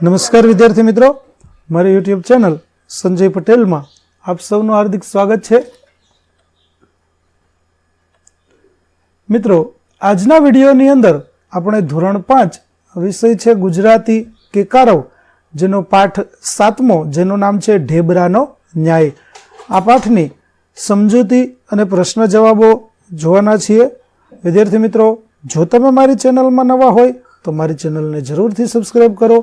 નમસ્કાર વિદ્યાર્થી મિત્રો, મારી યુટ્યુબ ચેનલ સંજય પટેલમાં આપ સૌનું હાર્દિક સ્વાગત છે. મિત્રો, આજના વિડીયોની અંદર આપણે ધોરણ 5 વિષય છે ગુજરાતી કેકારવ, જેનો પાઠ 7મો, જેનું નામ છે ઢેબરાનો ન્યાય, આ પાઠની સમજૂતી અને પ્રશ્ન જવાબો જોવાના છીએ. વિદ્યાર્થી મિત્રો, જો તમે મારી ચેનલમાં નવા હોય તો મારી ચેનલને જરૂરથી સબસ્ક્રાઈબ કરો.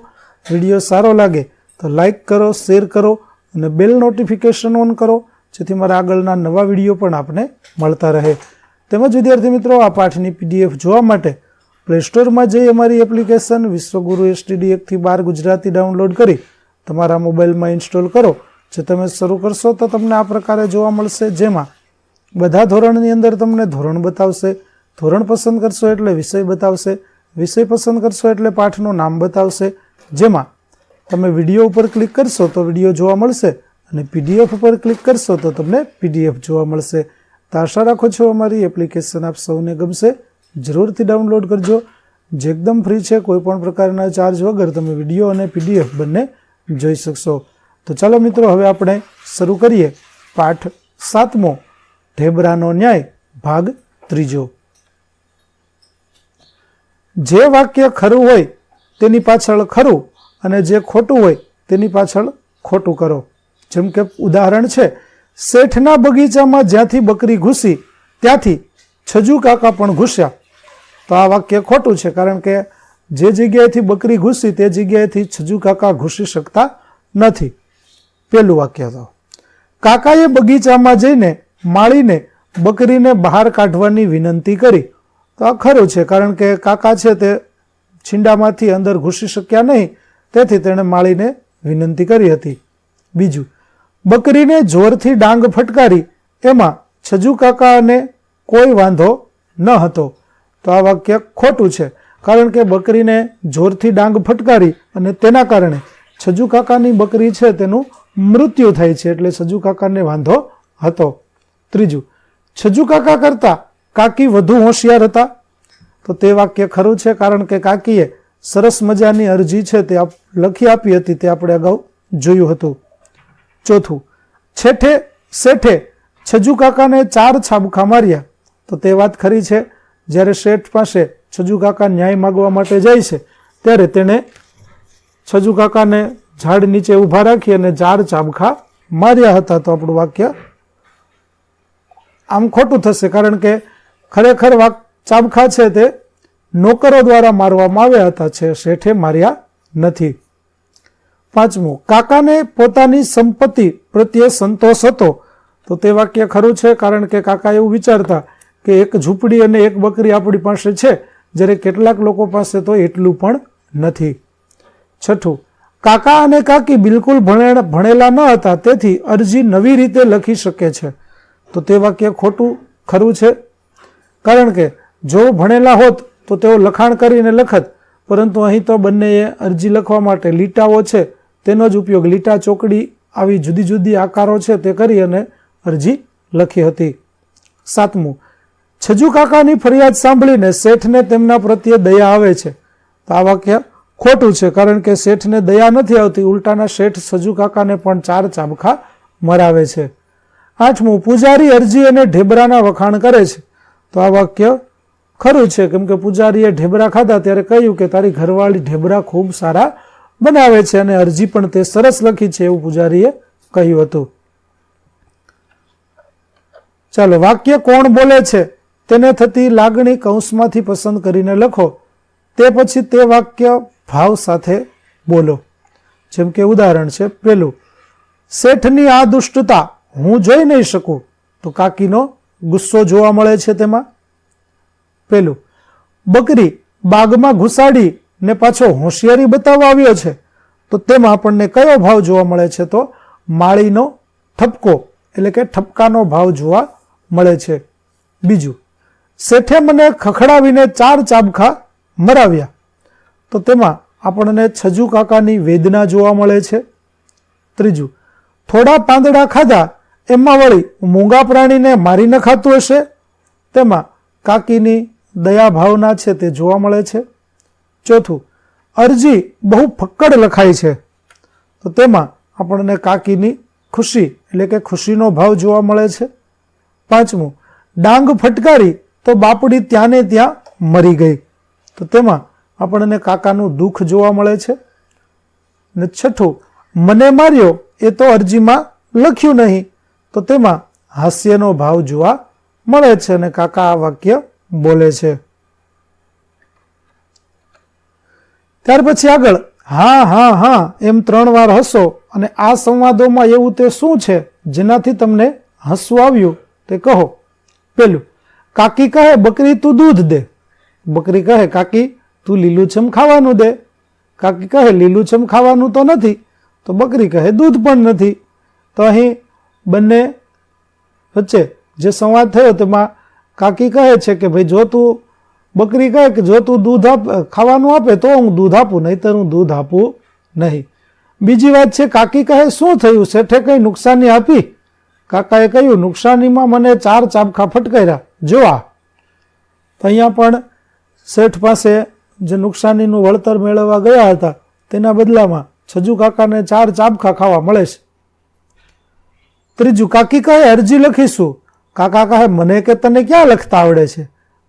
વિડીયો સારો લાગે તો લાઈક કરો, શેર કરો અને બેલ નોટિફિકેશન ઓન કરો, જેથી મારા આગળના નવા વિડીયો પણ આપને મળતા રહે. તેમજ વિદ્યાર્થી મિત્રો, આ પાઠની PDF જોવા માટે પ્લે સ્ટોરમાં જઈ અમારી એપ્લિકેશન વિશ્વગુરુ STD 1 થી 12 ગુજરાતી ડાઉનલોડ કરી તમારા મોબાઈલમાં ઇન્સ્ટોલ કરો. જે તમે શરૂ કરશો તો તમને આ પ્રકારે જોવા મળશે, જેમાં બધા ધોરણની અંદર તમને ધોરણ બતાવશે. ધોરણ પસંદ કરશો એટલે વિષય બતાવશે, વિષય પસંદ કરશો એટલે પાઠનું નામ બતાવશે. જેમાં તમે વિડીયો ઉપર ક્લિક કરશો તો વિડીયો જોવા મળશે અને PDF ઉપર ક્લિક કરશો તો તમને PDF જોવા મળશે. તો આશા રાખો છો અમારી એપ્લિકેશન આપ સૌને ગમશે. જરૂરથી ડાઉનલોડ કરજો, જે એકદમ ફ્રી છે. કોઈ પણ પ્રકારના ચાર્જ વગર તમે વિડીયો અને PDF બંને જોઈ શકશો. તો ચાલો મિત્રો, હવે આપણે શરૂ કરીએ પાઠ 7મો, ઢેબરાનો ન્યાય, ભાગ 3. જે વાક્ય ખરું હોય તેની પાછળ ખરું અને જે ખોટું હોય તેની પાછળ ખોટું કરો. જેમ કે ઉદાહરણ છે, શેઠના બગીચામાં જ્યાંથી બકરી ઘૂસી ત્યાંથી છજુ કાકા પણ ઘૂસ્યા. તો આ વાક્ય ખોટું છે, કારણ કે જે જગ્યાએથી બકરી ઘૂસી તે જગ્યાએથી છજુ કાકા ઘૂસી શકતા નથી. પેલું વાક્ય તો, કાકાએ બગીચામાં જઈને માળીને બકરીને બહાર કાઢવાની વિનંતી કરી. તો આ ખરું છે, કારણ કે કાકા છે તે છીંડામાંથી અંદર ઘૂસી શક્યા નહીં, તેથી તેણે માળીને વિનંતી કરી હતી. બીજું, બકરીને જોરથી ડાંગ ફટકારી, એમાં છજુ કાકાને કોઈ વાંધો ન હતો. તો આ વાક્ય ખોટું છે, કારણ કે બકરીને જોરથી ડાંગ ફટકારી અને તેના કારણે છજુ કાકાની બકરી છે તેનું મૃત્યુ થાય છે, એટલે છજુ કાકાને વાંધો હતો. ત્રીજું, છજુ કાકા કરતા કાકી વધુ હોશિયાર હતા. તો તે વાક્ય ખરું છે, કારણ કે કાકીએ સરસ મજાની અરજી છે તે લખી આપી હતી, તે આપણે અગાઉ જોયું હતું. ચોથું, શેઠે છજુ કાકાને 4 છાબખા માર્યા. તો તે વાત ખરી છે. જ્યારે શેઠ પાસે છજુ કાકા ન્યાય માગવા માટે જાય છે ત્યારે તેને છજુ કાકાને ઝાડ નીચે ઊભા રાખી અને 4 ચાબખા માર્યા હતા. તો આપણું વાક્ય આમ ખોટું થશે, કારણ કે ખરેખર ચાબખા છે તે નોકરો દ્વારા મારવામાં આવ્યા હતા, છે શેઠે માર્યા નથી. પાંચમું, કાકાને પોતાની સંપત્તિ પ્રત્યે સંતોષ હતો. તો તે વાક્ય ખરું છે, કારણ કે કાકા એવું વિચારતા કે એક ઝૂંપડી અને એક બકરી આપણી પાસે છે, જ્યારે કેટલાક લોકો પાસે તો એટલું પણ નથી. છઠ્ઠું, કાકા અને કાકી બિલકુલ ભણેલા ન હતા, તેથી અરજી નવી રીતે લખી શકે છે. તો તે વાક્ય ખરું છે, કારણ કે જો ભણેલા હોત તો તેઓ લખાણ કરીને લખત, પરંતુ અહીં તો બંનેએ અરજી લખવા માટે લીટાઓ છે તેનો જ ઉપયોગ, લીટા ચોકડી આવી જુદી જુદી આકારો છે તે કરી અને અરજી લખી હતી. સાતમું, છજુ કાકાની ફરિયાદ સાંભળીને શેઠને તેમના પ્રત્યે દયા આવે છે. તો આ વાક્ય ખોટું છે, કારણ કે શેઠને દયા નથી આવતી, ઉલટાના શેઠ છજુ કાકાને પણ 4 ચાબખા મરાવે છે. આઠમું, પૂજારી અરજી અને ઢેબરાના વખાણ કરે છે. તો આ વાક્ય ખરું છે, કેમ કે પૂજારીએ ઢેબરા ખાધા ત્યારે કહ્યું કે તારી ઘરવાળી ઢેબરા ખૂબ સારા બનાવે છે અને અરજી પણ તે સરસ લખી છે, એવું પૂજારીએ કહ્યું હતું. ચાલો, વાક્ય કોણ બોલે છે તેને થતી લાગણી કૌંસમાંથી પસંદ કરીને લખો. તે પછી તે વાક્ય ભાવ સાથે બોલો. જેમ કે ઉદાહરણ છે, પેલું, શેઠની આ દુષ્ટતા હું જોઈ નહીં શકું. તો કાકીનો ગુસ્સો જોવા મળે છે તેમાં. પેલું, બકરી બાગમાં ઘુસાડી ને પાછો હોશિયારી બતાવવા આવ્યો છે. તો તેમાં આપણને કયો ભાવ જોવા મળે છે? તો માળીનો ઠપકો, એટલે કે ઠપકાનો ભાવ જોવા મળે છે. બીજું, શેઠે મને ખખડાવીને 4 ચાબખા મરાવ્યા. તો તેમાં આપણને છજુ કાકાની વેદના જોવા મળે છે. ત્રીજું, થોડા પાંદડા ખાધા એમાં વળી મૂંગા પ્રાણીને મારી નખાતું હશે. તેમાં કાકીની દયા ભાવના છે તે જોવા મળે છે. ચોથું, અરજી બહુ ફક્કડ લખાય છે તો તેમાં આપણને કાકીની ખુશી એટલે કે ખુશીનો ભાવ જોવા મળે છે. 5મું, ડાંગ ફટકારી તો બાપડી ત્યાં ને ત્યાં મરી ગઈ તો તેમાં આપણને કાકાનું દુઃખ જોવા મળે છે. ને 6થું, મને માર્યો એ તો અરજીમાં લખ્યું નહીં તો તેમાં હાસ્યનો ભાવ જોવા મળે છે અને કાકા આ વાક્ય બોલે છે. ત્યાર પછી આગળ હા હા હા એમ 3 વાર હસો અને આ સંવાદોમાં એવું તે શું છે જેનાથી તમને હસવું આવ્યું તે કહો. પેલું, કાકી કહે બકરી તું દૂધ દે. બકરી કહે કાકી તું લીલુંછમ ખાવાનું દે. કાકી કહે લીલુંછમ ખાવાનું તો નથી તો બકરી કહે દૂધ પણ નથી. તો અહીં બંને વચ્ચે જે સંવાદ થયો તેમાં કાકી કહે છે કે ભાઈ જો તું, બકરી કહે કે જો તું દૂધ ખાવાનું આપે તો હું દૂધ આપું, નહીંતર હું દૂધ આપું નહીં. બીજી વાત છે, કાકી કહે શું થયું, શેઠે કઈ નુકસાની આપી. કાકાએ કહ્યું નુકસાનીમાં મને 4 ચાબખા ફટકાર્યા. જો આ તો અહીંયા પણ શેઠ પાસે જે નુકસાનીનું વળતર મેળવવા ગયા હતા તેના બદલામાં છજુ કાકાને 4 ચાબખા ખાવા મળે છે. ત્રીજું, કાકી કહે અરજી લખીશું. કાકા કહે મને કે તને ક્યાં લખતા આવડે છે.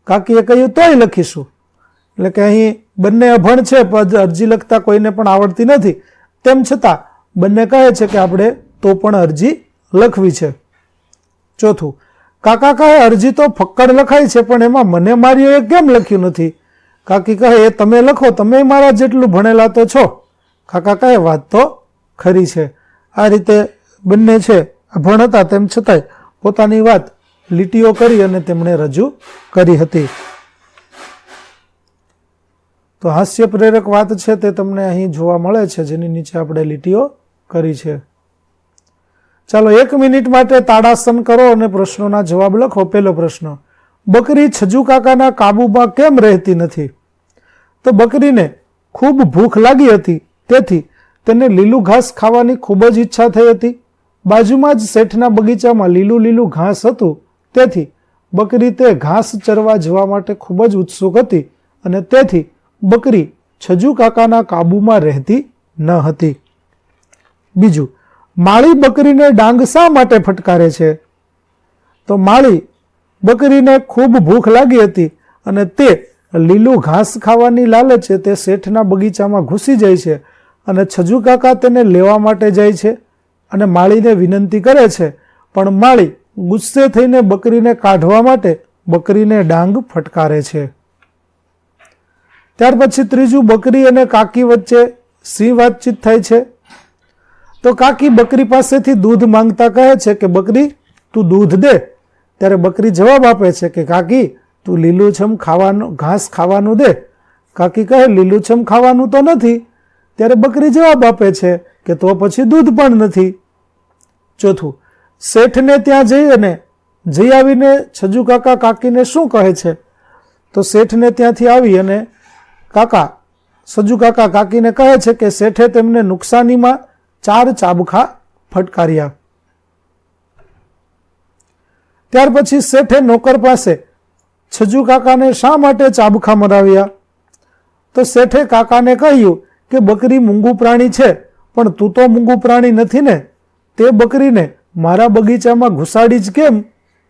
કાકીએ કહ્યું તોય લખીશું. એટલે કે અહીં બંને અભણ છે પણ અરજી લખતા કોઈને પણ આવડતી નથી. તેમ છતાં બંને કહે છે કે આપણે તો પણ અરજી લખવી છે. ચોથું, કાકા કહે અરજી તો ફક્કડ લખાય છે પણ એમાં મને માર્યો એ કેમ લખ્યું નથી. કાકી કહે એ તમે લખો, તમે મારા જેટલું ભણેલા તો છો. કાકા કહે વાત તો ખરી છે. આ રીતે બંને છે અભણ હતા તેમ છતાંય પોતાની વાત લીટીઓ કરી અને તેમણે રજૂ કરી હતી. તો હાસ્ય પ્રેરક વાત છે તે તમને અહીં જોવા મળે છે જેની નીચે આપણે લીટીઓ કરી છે. ચાલો 1 મિનિટ માટે તાડાસન કરો અને પ્રશ્નોના જવાબ લખો. પહેલો પ્રશ્ન, બકરી છજુ કાકાના કાબુમાં કેમ રહેતી નથી. તો બકરીને ખૂબ ભૂખ લાગી હતી તેથી તેને લીલું ઘાસ ખાવાની ખૂબ જ ઈચ્છા થઈ હતી. બાજુમાં જ શેઠના બગીચામાં લીલું લીલું ઘાસ હતું તેથી બકરી તે ઘાસ ચરવા જવા માટે ખૂબ જ ઉત્સુક હતી અને તેથી બકરી છજુ કાકાના કાબુમાં રહેતી ન હતી. બીજું, માળી બકરીને ડાંગ શા માટે ફટકારે છે. તો માળી બકરીને ખૂબ ભૂખ લાગી હતી અને તે લીલું ઘાસ ખાવાની લાલચે તે શેઠના બગીચામાં ઘૂસી જાય છે અને છજુ કાકા તેને લેવા માટે જાય છે અને માળીને વિનંતી કરે છે પણ માળી ગુસ્સે થઈને બકરીને કાઢવા માટે બકરીને ડાંગ ફટકારે છે. ત્યાર પછી ત્રીજું, બકરી અને કાકી વચ્ચે શી વાતચીત થાય છે. તો કાકી બકરી પાસેથી દૂધ માંગતા કહે છે કે બકરી તું દૂધ દે. ત્યારે બકરી જવાબ આપે છે કે કાકી તું લીલુંછમ ખાવાનું ઘાસ ખાવાનું દે. કાકી કહે લીલુંછમ ખાવાનું તો નથી. ત્યારે બકરી જવાબ આપે છે કે તો પછી દૂધ પણ નથી. ચોથું, શેઠને ત્યાં જઈ આવીને છજુ કાકા કાકીને શું કહે છે. તો શેઠને ત્યાંથી આવી અને છજુ કાકા કાકીને કહે છે કે શેઠે તેમને નુકસાનીમાં 4 ચાબખા ફટકાર્યા. ત્યાર પછી શેઠે નોકર પાસે છજુ કાકાને શા માટે ચાબખા મરાવ્યા. તો શેઠે કાકાને કહ્યું કે બકરી મૂંગું પ્રાણી છે પણ તું તો મૂંગું પ્રાણી નથી ને, તે બકરીને મારા બગીચામાં ઘુસાડી જ કેમ.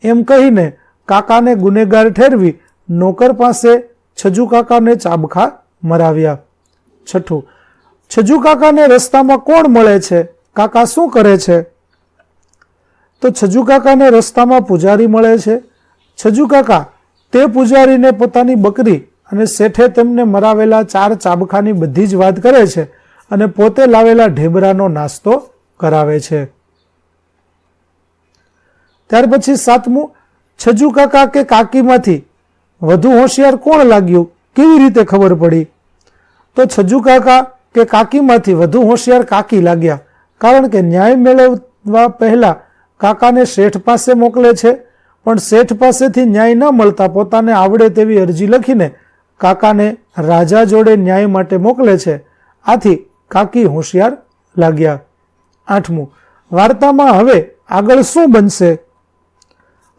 એમ કહીને કાકાને ગુનેગાર ઠેરવી નોકર પાસે છજુ કાકાને ચાબખા મરાવ્યા. છઠ્ઠું, છજુ કાકાને રસ્તામાં કોણ મળે છે. કાકા શું કરે છે. તો છજુ કાકાને રસ્તામાં પૂજારી મળે છે. છજુ કાકા તે પૂજારીને પોતાની બકરી અને શેઠે તેમને મરાવેલા 4 ચાબખાની બધી જ વાત કરે છે અને પોતે લાવેલા ઢેબરાનો નાસ્તો કરાવે છે. ત્યાર પછી 7મું, છજુ કાકા કે કાકીમાંથી વધુ હોશિયાર કોણ લાગ્યું, કેવી રીતે ખબર પડી. તો છજુ કાકા કે કાકીમાંથી વધુ હોશિયાર કાકી લાગ્યા કારણ કે ન્યાય મેળવવા પહેલા કાકાને શેઠ પાસે મોકલે છે પણ શેઠ પાસેથી ન્યાય ન મળતા પોતાને આવડે તેવી અરજી લખીને કાકાને રાજા જોડે ન્યાય માટે મોકલે છે. આથી કાકી હોશિયાર લાગ્યા. 8મું, વાર્તામાં હવે આગળ શું બનશે.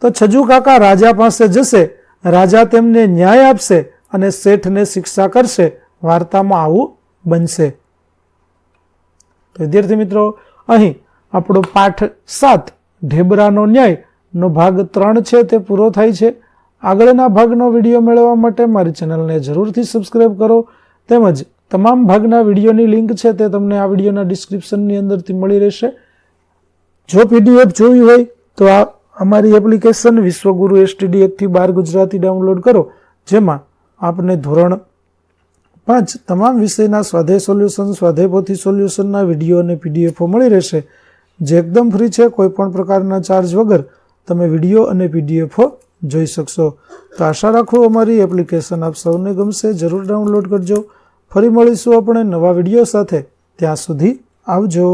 તો છજુ કાકા રાજા પાસે જશે, રાજા તેમને ન્યાય આપશે અને શેઠને શિક્ષા કરશે. વાર્તામાં આવું બનશે. તો વિદ્યાર્થી મિત્રો, અહીં આપણો પાઠ 7 ઢેબરાનો ન્યાયનો ભાગ 3 છે તે પૂરો થાય છે. આગળના ભાગનો વિડીયો મેળવવા માટે મારી ચેનલને જરૂરથી સબસ્ક્રાઈબ કરો. તેમજ તમામ ભાગના વિડીયોની લિંક છે તે તમને આ વિડીયોના ડિસ્ક્રિપ્શનની અંદરથી મળી રહેશે. જો PDF જોવી હોય તો આ અમારી એપ્લિકેશન વિશ્વગુરુ STD 1 થી 12 ગુજરાતી ડાઉનલોડ કરો, જેમાં આપને ધોરણ 5 તમામ વિષયના સ્વાધ્યાય સોલ્યુશન, સ્વાધ્યાય પોથી સોલ્યુશનના વિડીયો અને PDF મળી રહેશે, જે એકદમ ફ્રી છે. કોઈ પણ પ્રકારના ચાર્જ વગર તમે વિડીયો અને PDF જોઈ શકશો. તો આશા રાખું અમારી એપ્લિકેશન આપ સૌને ગમશે. જરૂર ડાઉનલોડ કરજો. ફરી મળીશું આપણે નવા વિડીયો સાથે. ત્યાં સુધી આવજો.